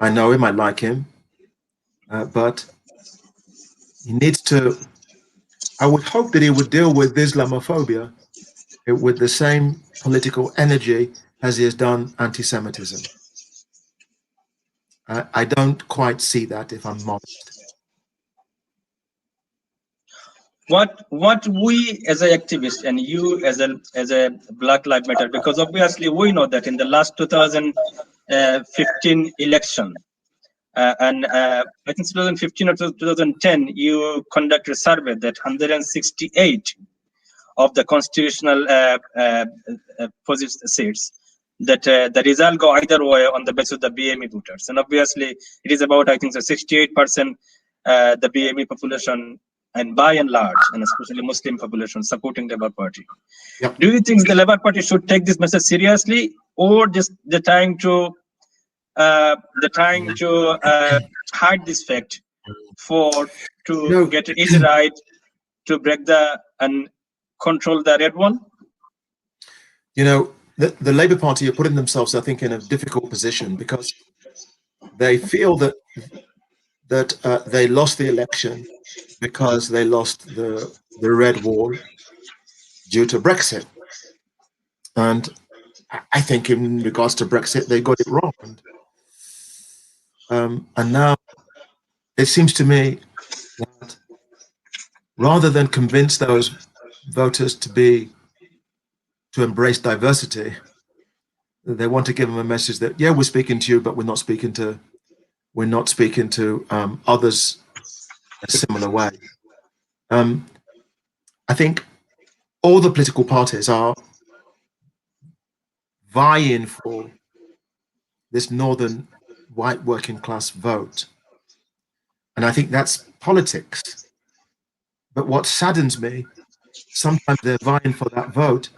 Speaker 2: I know him, I like him, but he needs to, I would hope that he would deal with Islamophobia with the same political energy as he has done anti-Semitism. I don't quite see that, if I'm modest.
Speaker 1: What we as an activist and you as a Black Lives Matter, because obviously we know that in the last 2015 election, and I think 2015 or 2010, you conducted a survey that 168 of the constitutional seats, that the result go either way on the basis of the BAME voters. And obviously it is about, I think, so 68% the BAME population, and by and large, and especially Muslim population, supporting the Labour Party. Yep. Do you think the Labour Party should take this message seriously, or just they're trying to hide this fact get it easy right to break the and control the red one?
Speaker 2: You know, the Labour Party are putting themselves, I think, in a difficult position because they feel that they lost the election because they lost the red wall due to Brexit. And I think in regards to Brexit, they got it wrong. And now it seems to me that rather than convince those voters to embrace diversity, they want to give them a message that, yeah, we're speaking to you, but we're not speaking to others a similar way. I think all the political parties are vying for this northern white working class vote. And I think that's politics. But what saddens me, sometimes they're vying for that vote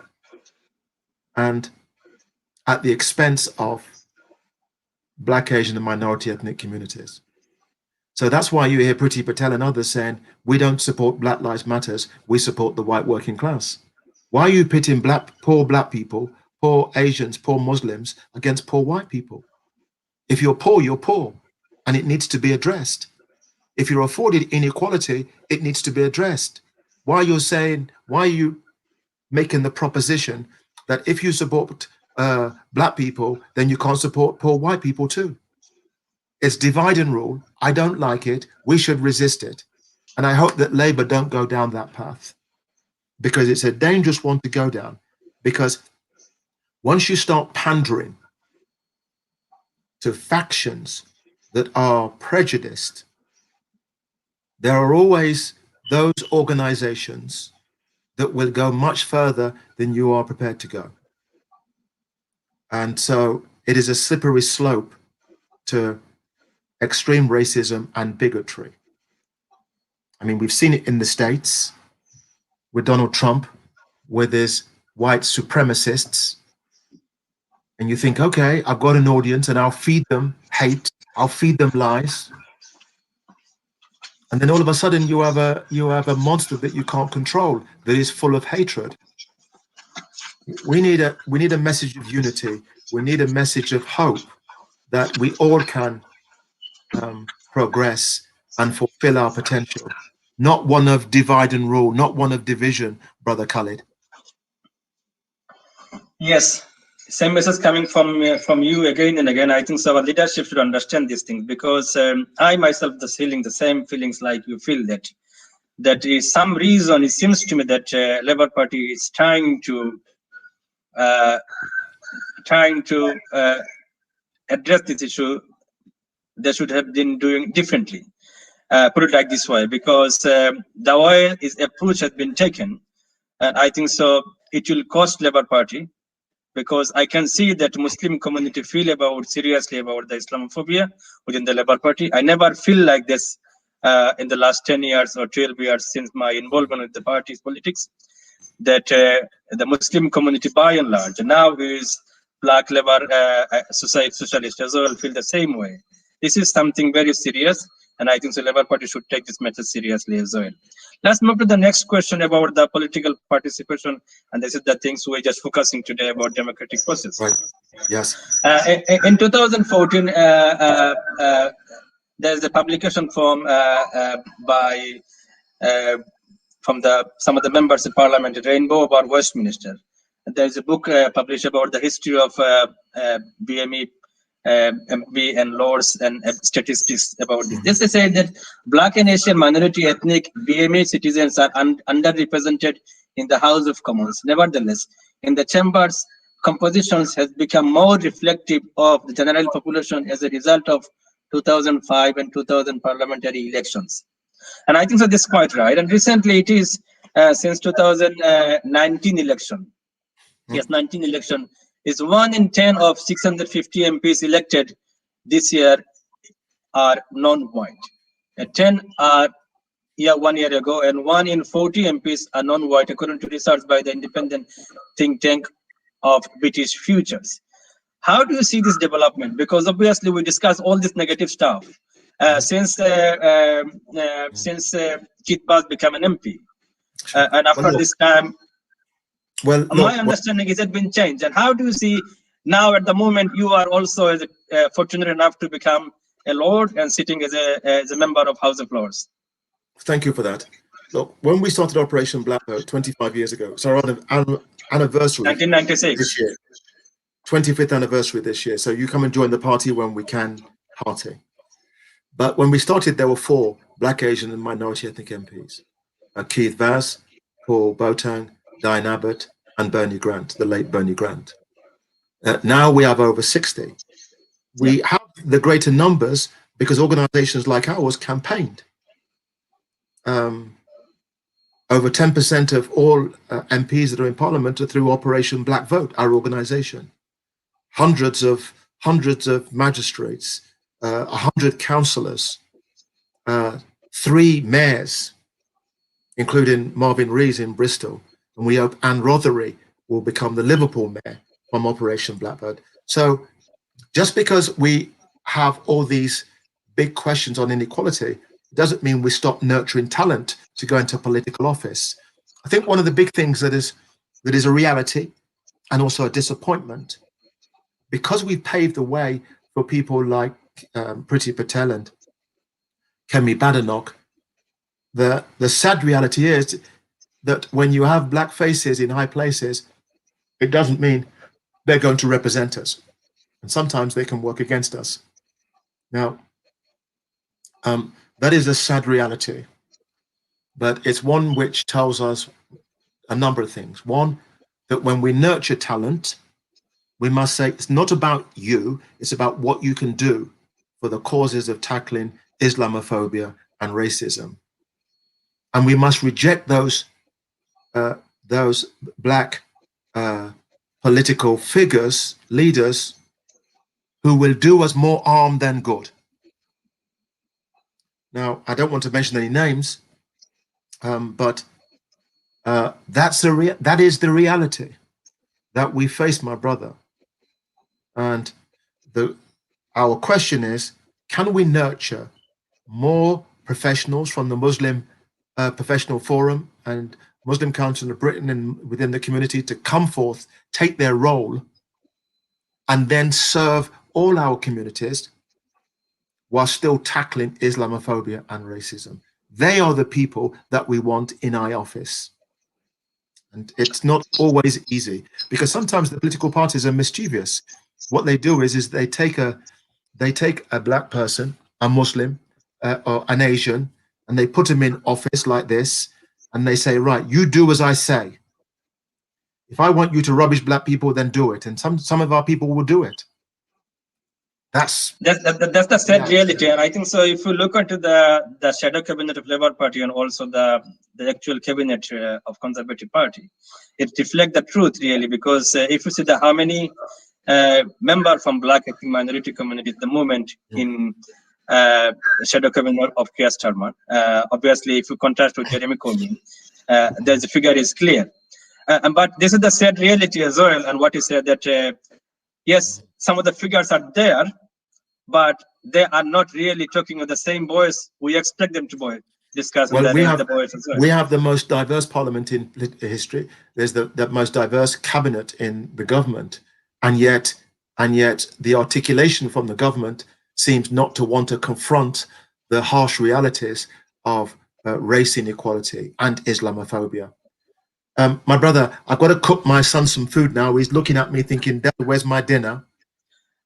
Speaker 2: and at the expense of Black, Asian, and minority ethnic communities. So that's why you hear Priti Patel and others saying, we don't support Black Lives Matters, we support the white working class. Why are you pitting poor black people, poor Asians, poor Muslims against poor white people? If you're poor, and it needs to be addressed. If you're afforded inequality, it needs to be addressed. Why are you making the proposition that if you support black people, then you can't support poor white people too? It's divide and rule. I don't like it. We should resist it. And I hope that Labour don't go down that path, because it's a dangerous one to go down. Because once you start pandering to factions that are prejudiced, there are always those organizations that will go much further than you are prepared to go. And so it is a slippery slope to extreme racism and bigotry. I mean, we've seen it in the States with Donald Trump, with his white supremacists. And you think, okay, I've got an audience and I'll feed them hate, I'll feed them lies. And then all of a sudden you have a monster that you can't control, that is full of hatred. We need a message of unity. We need a message of hope that we all can progress and fulfill our potential. Not one of divide and rule, not one of division, Brother Khalid.
Speaker 1: Yes, same message coming from you again and again. I think so our leadership should understand these things, because I myself is feeling the same feelings like you feel, that is some reason it seems to me that Labour Party is trying to address this issue. They should have been doing differently. Put it like this way, because the way its approach has been taken, and I think so it will cost Labour Party, because I can see that Muslim community feel seriously about the Islamophobia within the Labour Party. I never feel like this in the last 10 years or 12 years since my involvement with the party's politics, that the Muslim community by and large, now is Black Labour socialist as well, feel the same way. This is something very serious, and I think the Labour Party should take this matter seriously as well. Let's move to the next question about the political participation, and this is the things we're just focusing today about democratic process.
Speaker 2: Right. Yes.
Speaker 1: In 2014, there's a publication from some of the members of Parliament at Rainbow about Westminster. There's a book published about the history of BME, MP and Lords, and statistics about this. This is saying that Black and Asian minority ethnic BME citizens are underrepresented in the House of Commons. Nevertheless, in the chambers, compositions has become more reflective of the general population as a result of 2005 and 2000 parliamentary elections. And I think so this is quite right. And recently it is since 2019 election. Yes, 19 election is 1 in 10 of 650 MPs elected this year are non-white. 10 are 1 year ago, and 1 in 40 MPs are non-white, according to research by the independent think tank of British Futures. How do you see this development? Because obviously we discuss all this negative stuff since Keith Bass became an MP, and after this time. Well, my understanding is it been changed. And how do you see now at the moment you are also fortunate enough to become a Lord and sitting as a member of House of Lords?
Speaker 2: Thank you for that. Look, when we started Operation Black Vote 25 years ago, so our anniversary
Speaker 1: 1996
Speaker 2: this year, 25th anniversary this year. So you come and join the party when we can, hearty. But when we started, there were 4 Black, Asian, and minority ethnic MPs: Keith Bass, Paul Boateng, Diane Abbott, and Bernie Grant, the late Bernie Grant. Now we have over 60. We have the greater numbers because organizations like ours campaigned. Over 10% of all MPs that are in Parliament are through Operation Black Vote, our organization. Hundreds of magistrates, 100 councillors 3 mayors, including Marvin Rees in Bristol, and we hope Anne Rothery will become the Liverpool mayor from Operation Blackbird. So just because we have all these big questions on inequality doesn't mean we stop nurturing talent to go into political office. I think one of the big things that is a reality and also a disappointment, because we've paved the way for people like Priti Patel and Kemi Badenoch, the sad reality is that when you have black faces in high places, it doesn't mean they're going to represent us. And sometimes they can work against us. Now, that is a sad reality, but it's one which tells us a number of things. One, that when we nurture talent, we must say it's not about you, it's about what you can do for the causes of tackling Islamophobia and racism. And we must reject those black political figures, leaders, who will do us more harm than good. Now, I don't want to mention any names, but that is the reality that we face, my brother. And our question is, can we nurture more professionals from the Muslim Professional Forum and Muslim Council of Britain and within the community to come forth, take their role, and then serve all our communities while still tackling Islamophobia and racism? They are the people that we want in our office. And it's not always easy, because sometimes the political parties are mischievous. What they do is they take a black person, a Muslim, or an Asian, and they put him in office like this, and they say, right, you do as I say. If I want you to rubbish black people, then do it. And some of our people will do it. That's
Speaker 1: the sad reality. And I think so, if you look into the shadow cabinet of Labour Party and also the actual cabinet of Conservative Party, it reflects the truth really, because if you see how many members from black ethnic minority community at the moment in shadow cabinet of Keir Starmer, obviously if you contrast with Jeremy Corbyn, the figure is clear. But this is the sad reality as well, and what you said that yes, some of the figures are there, but they are not really talking with the same voice we expect them to discuss.
Speaker 2: Well, we
Speaker 1: have
Speaker 2: the most diverse parliament in history. There's the most diverse cabinet in the government, and yet the articulation from the government seems not to want to confront the harsh realities of race inequality and Islamophobia. My brother, I've got to cook my son some food now. He's looking at me thinking, Dad, where's my dinner?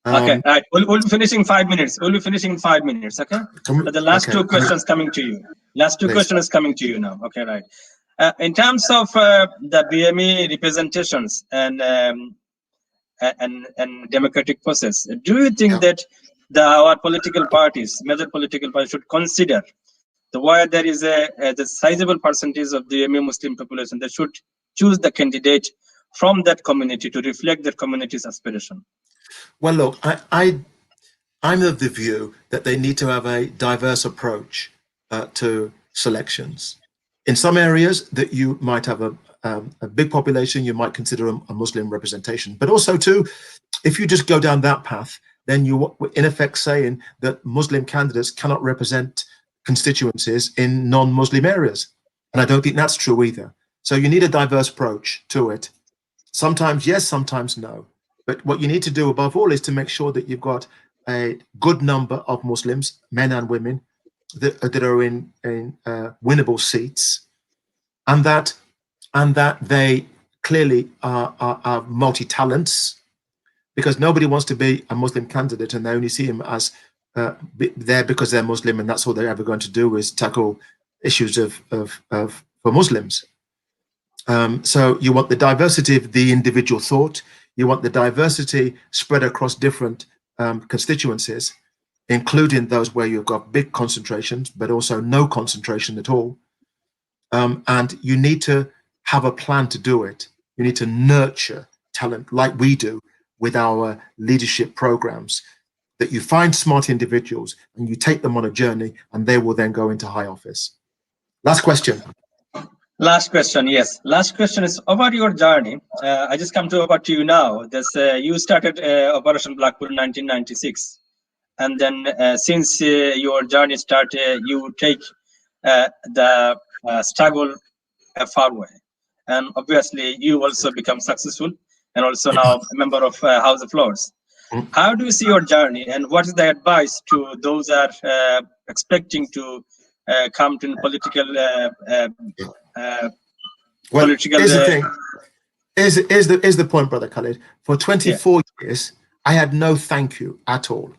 Speaker 1: Okay, all right. We'll be finishing in 5 minutes. We'll be finishing in 5 minutes, okay? The last two questions coming to you. Last two questions coming to you now. Okay, right. In terms of the BME representations and democratic process, do you think that our political parties, major political parties, should consider why there is the sizable percentage of the BME Muslim population that should choose the candidate from that community to reflect that community's aspiration?
Speaker 2: Well, look, I'm of the view that they need to have a diverse approach to selections. In some areas that you might have a big population, you might consider a Muslim representation. But also too, if you just go down that path, then you in effect saying that Muslim candidates cannot represent constituencies in non-Muslim areas. And I don't think that's true either. So you need a diverse approach to it. Sometimes yes, sometimes no. But what you need to do above all is to make sure that you've got a good number of Muslims, men and women, that are in winnable seats, and that they clearly are multi-talents, because nobody wants to be a Muslim candidate and they only see him as there because they're Muslim, and that's all they're ever going to do is tackle issues for Muslims. So you want the diversity of the individual thought. You want the diversity spread across different constituencies, including those where you've got big concentrations, but also no concentration at all. And you need to have a plan to do it. You need to nurture talent like we do with our leadership programs. that you find smart individuals and you take them on a journey, and they will then go into high office. Last question.
Speaker 1: Last question, yes. Last question is about your journey. I just come to about you now. You started Operation Blackpool in 1996. And then since your journey started, you take the struggle far away. And obviously, you also become successful and also now a member of House of Lords. How do you see your journey, and what is the advice to those that are expecting to come to political
Speaker 2: well, here's the thing. Is the point, Brother Khalid. For 24 years, I had no thank you at all.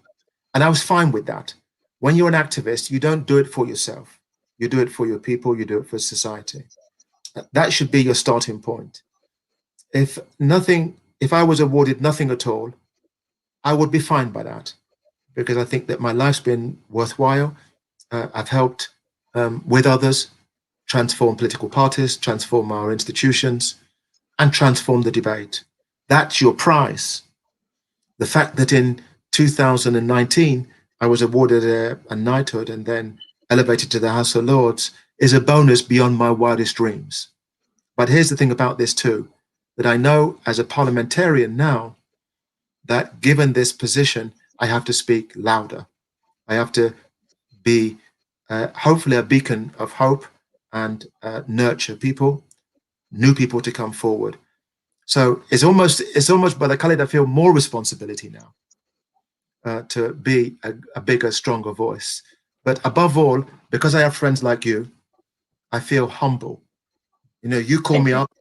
Speaker 2: And I was fine with that. When you're an activist, you don't do it for yourself. You do it for your people, you do it for society. That should be your starting point. If I was awarded nothing at all, I would be fine by that, because I think that my life's been worthwhile. I've helped with others transform political parties, transform our institutions, and transform the debate. That's your prize. The fact that in 2019, I was awarded a knighthood and then elevated to the House of Lords is a bonus beyond my wildest dreams. But here's the thing about this too, that I know as a parliamentarian now, that given this position, I have to speak louder. I have to be hopefully a beacon of hope and nurture people, new people to come forward. So it's almost, Brother Khalid, I feel more responsibility now to be a bigger, stronger voice. But above all, because I have friends like you, I feel humble. You know, you call me up,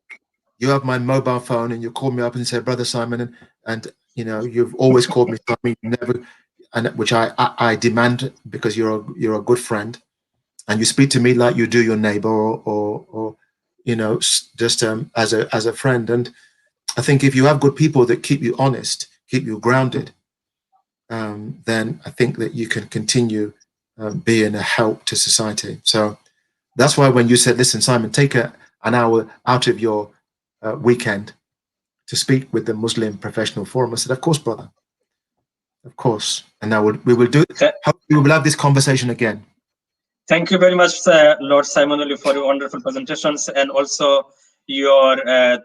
Speaker 2: you have my mobile phone, and you call me up and say, Brother Simon, and you know, you've always called me Simon, never, and which I demand, because you're a good friend, and you speak to me like you do your neighbor, or you know, just as a friend. And I think if you have good people that keep you honest, keep you grounded, then I think that you can continue being a help to society. So that's why when you said, listen, Simon, take an hour out of your weekend to speak with the Muslim Professional Forum, I said, of course, brother, of course. And now we will do it. We will have this conversation again.
Speaker 1: Thank you very much, Lord Simon Woolley, for your wonderful presentations and also your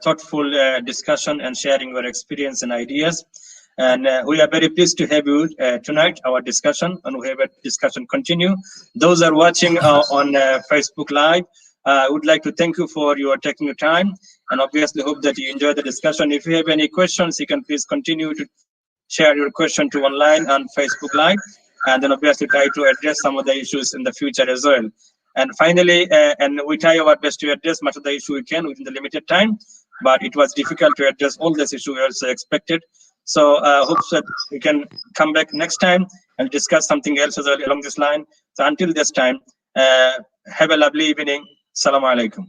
Speaker 1: thoughtful discussion and sharing your experience and ideas. And we are very pleased to have you tonight, our discussion, and we have a discussion continue. Those are watching on Facebook Live, I would like to thank you for your taking your time, and obviously hope that you enjoy the discussion. If you have any questions, you can please continue to share your question to online on Facebook Live, and then obviously try to address some of the issues in the future as well. And finally, and we try our best to address much of the issue we can within the limited time, but it was difficult to address all this issue we also expected. So hope that we can come back next time and discuss something else as well along this line. So until this time, have a lovely evening. Assalamu alaikum.